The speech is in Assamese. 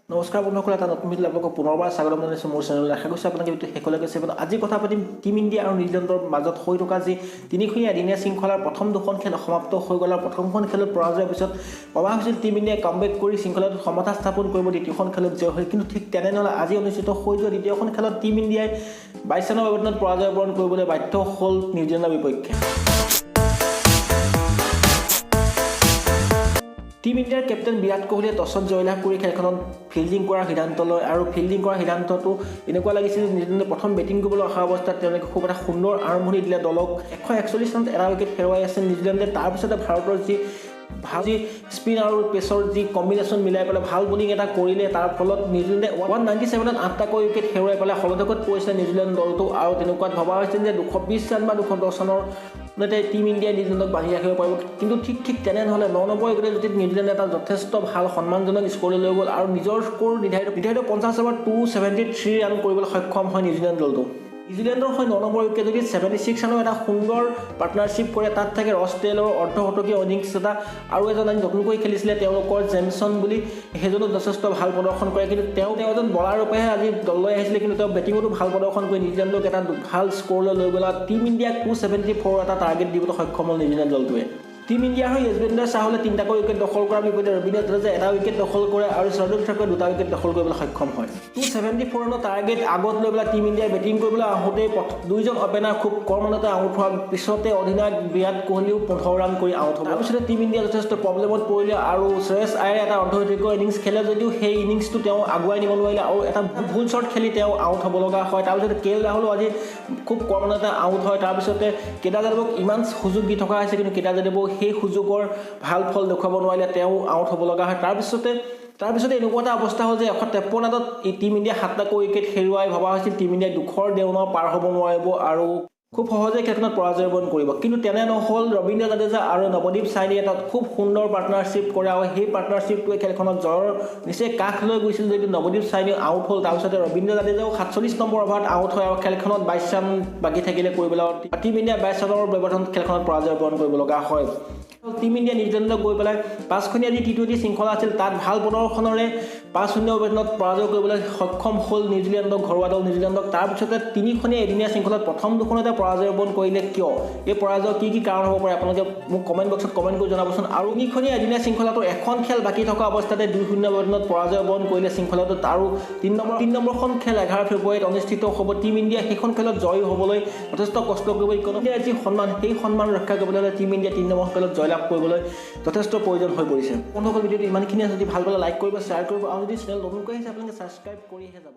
নমস্কাৰ বন্ধুসকল, এটা নতুন ভিডিঅ'লৈ আপোনালোকক পুনৰবাৰ স্বাগতম জনাইছোঁ মোৰ চেনেললৈ। আশা কৰিছোঁ আপোনালোকে ভিডিঅ'টো শেষলৈকে চাব। আজি কথা পাতিম টিম ইণ্ডিয়া আৰু নিউজিলেণ্ডৰ মাজত হৈ থকা যি তিনিখনীয়া এদিনীয়া শৃংখলাৰ প্ৰথম দুখন খেল সমাপ্ত হৈ গ'ল। প্ৰথমখন খেলত পৰাজয়ৰ পিছত ভবা হৈছিল টিম ইণ্ডিয়াই কামবেক কৰি শৃংখলাটোত সমতা স্থাপন কৰিব, দ্বিতীয়খন খেলত জয় হয়। কিন্তু ঠিক তেনেহ'লে আজি অনুষ্ঠিত হৈ যোৱা দ্বিতীয়খন খেলত টিম ইণ্ডিয়াই 22 ৰানৰ ব্যৱধানত পৰাজয় বৰণ কৰিবলৈ বাধ্য হ'ল নিউজিলেণ্ডৰ বিপক্ষে। টিম ইণ্ডিয়াৰ কেপ্টেইন বিৰাট কোহলীয়ে টছত জয়লাভ কৰি খেলখনত ফিল্ডিং কৰাৰ সিদ্ধান্ত লয় আৰু ফিল্ডিং কৰাৰ সিদ্ধান্তটো এনেকুৱা লাগিছিল যে নিউজিলেণ্ডে প্ৰথম বেটিং কৰিবলৈ অহা অৱস্থাত তেওঁলোকে খুব এটা সুন্দৰ আৰম্ভণি দিলে। দলক 141 ৰানত এটা উইকেট হেৰুৱাই আছিল নিউজিলেণ্ডে। তাৰপিছতে ভাৰতৰ যি স্পিন আৰু পেচৰ যি কম্বিনেশ্যন মিলাই পেলাই ভাল বলিং এটা কৰিলে। তাৰ ফলত নিউজিলেণ্ডে 197ত 8টাকৈ উইকেট হেৰুৱাই পেলাই হলধকত পৰিছিলে নিউজিলেণ্ড দলটো। আৰু তেনেকুৱাত ভবা হৈছিল যে 220 ৰান বা 210 ৰানৰ টিম ইণ্ডিয়াই নিউজিলেণ্ডক বান্ধি ৰাখিব পাৰিব। কিন্তু ঠিক তেনেহ'লে 99 উইকেটৰ যুটিত নিউজিলেণ্ডে এটা যথেষ্ট ভাল সন্মানজনক স্ক'ৰলৈ লৈ গ'ল আৰু নিজৰ স্ক'ৰ নিৰ্ধাৰিত 50 অভাৰত 273 ৰান কৰিবলৈ সক্ষম হয় নিউজিলেণ্ড দলটো। নিউজিলেণ্ডৰ হৈ 99 উইকেট যদি 76 ৰানৰ এটা সুন্দৰ পাৰ্টনাৰশ্বিপ কৰে। তাত থাকে ৰছ টেইলৰ অৰ্ধশতকীয় ইনিংছ এটা আৰু এজন আজি নতুনকৈ খেলিছিলে তেওঁলোকৰ জেমছন বুলি, সেইজনো যথেষ্ট ভাল প্ৰদৰ্শন কৰে। কিন্তু তেওঁ এজন বলাৰ ৰূপেহে আজি দললৈ আহিছিলে, কিন্তু তেওঁ বেটিঙতো ভাল প্ৰদৰ্শন কৰি নিউজিলেণ্ডক এটা ভাল স্ক'ৰলৈ লৈ গ'ল। টিম ইণ্ডিয়াক 274 এটা টাৰ্গেট দিবলৈ সক্ষম হ'ল নিউজিলেণ্ড দলটোৱে। টিম ইণ্ডিয়াৰ হৈ যুজবেন্দ্ৰ চাহলে 3টাকৈ উইকেট দখল কৰাৰ বিপৰীতে ৰবীন্দ্ৰ জাদেজাই এটা উইকেট দখল কৰে আৰু শাৰ্দুল ঠাকুৰে 2টা উইকেট দখল কৰিবলৈ সক্ষম হয়। 274 ৰানৰ টাৰ্গেট আগত লৈ পেলাই টিম ইণ্ডিয়াই বেটিং কৰিবলৈ আহোঁতেই দুইজন অপেনাৰ খুব কম ৰানতে আউট হোৱাৰ পিছতে অধিনায়ক বিৰাট কোহলীও 15 ৰান কৰি আউট হ'ব। তাৰপিছতে টিম ইণ্ডিয়া যথেষ্ট প্ৰব্লেমত পৰিলে আৰু শ্ৰেয়স আয়াৰে এটা অৰ্ধশতকীয় ইনিংছ খেলে যদিও সেই ইনিংছটো তেওঁ আগুৱাই নিব নোৱাৰিলে আৰু এটা ভুল শ্বট খেলি তেওঁ আউট হ'ব লগা হয়। তাৰপিছতে KL ৰাহুলো আজি খুব কম ৰানতে আউট হয়। তাৰপিছতে কেদাৰ যাদৱক ইমান সুযোগ দি থকা হৈছে, কিন্তু কেদাৰ যাদৱেও সেই সুযোগৰ ভাল ফল দেখুৱাব নোৱাৰিলে, তেওঁ আউট হ'ব লগা হয়। তাৰপিছতে এনেকুৱা এটা অৱস্থা হ'ল যে 153 ৰানত টিম ইণ্ডিয়া 7টাকৈ উইকেট হেৰুৱাই ভবা হৈছিল টিম ইণ্ডিয়াই 200ৰ দেউনাও পাৰ হ'ব নোৱাৰিব আৰু খুব সহজে খেলখনত পৰাজয় বৰণ কৰিব। কিন্তু তেনে নহ'ল। ৰবীন্দ্ৰ জাদেজা আৰু নৱদীপ চাইনীয়ে এটা খুব সুন্দৰ পাৰ্টনাৰশ্বিপ কৰে আৰু সেই পাৰ্টনাৰশ্বিপটোৱে খেলখনত জয়ৰ নিচেই কাষ লৈ গৈছিল যদিও নৱদীপ চাইনী আউট হ'ল। তাৰপিছতে ৰবীন্দ্ৰ জাদেজাও 47 নম্বৰ অভাৰত আউট হয় আৰু খেলখনত 22 ৰান বাকী থাকিলে কৰিবলৈ। টিম ইণ্ডিয়া 22 ৰানৰ ব্যৱধানত খেলখনত পৰাজয় বৰণ কৰিব লগা হয়। টিম ইণ্ডিয়া নিউজিলেণ্ডক গৈ পেলাই 5খনীয়া যি T20 শৃংখলা আছিল তাত ভাল প্ৰদৰ্শনেৰে 5-0 ব্যৱধানত পৰাজয় কৰিবলৈ সক্ষম হ'ল নিউজিলেণ্ডক, ঘৰুৱা দল নিউজিলেণ্ডক। তাৰপিছতে 3খনীয়া এদিনীয়া শৃংখলাত প্ৰথম দুখনতে পৰাজয় বৰণ কৰিলে। কিয় এই পৰাজয় কি কাৰণ হ'ব পাৰে আপোনালোকে মোক কমেণ্ট বক্সত কমেণ্ট কৰি জনাবচোন। আৰু 3খনীয়া এদিনীয়া শৃংখলাটোৰ এখন খেল বাকী থকা অৱস্থাতে 2-0 ব্যৱধানত পৰাজয় বৰণ কৰিলে শৃংখলাটোত। আৰু 3 নম্বৰখন খেল 11 ফেব্ৰুৱাৰীত অনুষ্ঠিত হ'ব। টিম ইণ্ডিয়া সেইখন খেলত জয়ী হ'বলৈ যথেষ্ট কষ্ট কৰিব। ইকনমিৰ যি সন্মান সেই সন্মান ৰক্ষা কৰিবলৈ হ'লে টিম ইণ্ডিয়া 3 নম্বৰ খেলত জয়লাভ কৰিবলৈ যথেষ্ট প্ৰয়োজন হৈ পৰিছে। বন্ধুসকল, ভিডিঅ'টো ইমানখিনিয়ে। যদি ভাল পালে লাইক কৰিব, শ্বেয়াৰ কৰিব আৰু যদি চেনেল নতুনকৈ আহিছে আপোনালোকে ছাবস্ক্ৰাইব কৰিহে যাব।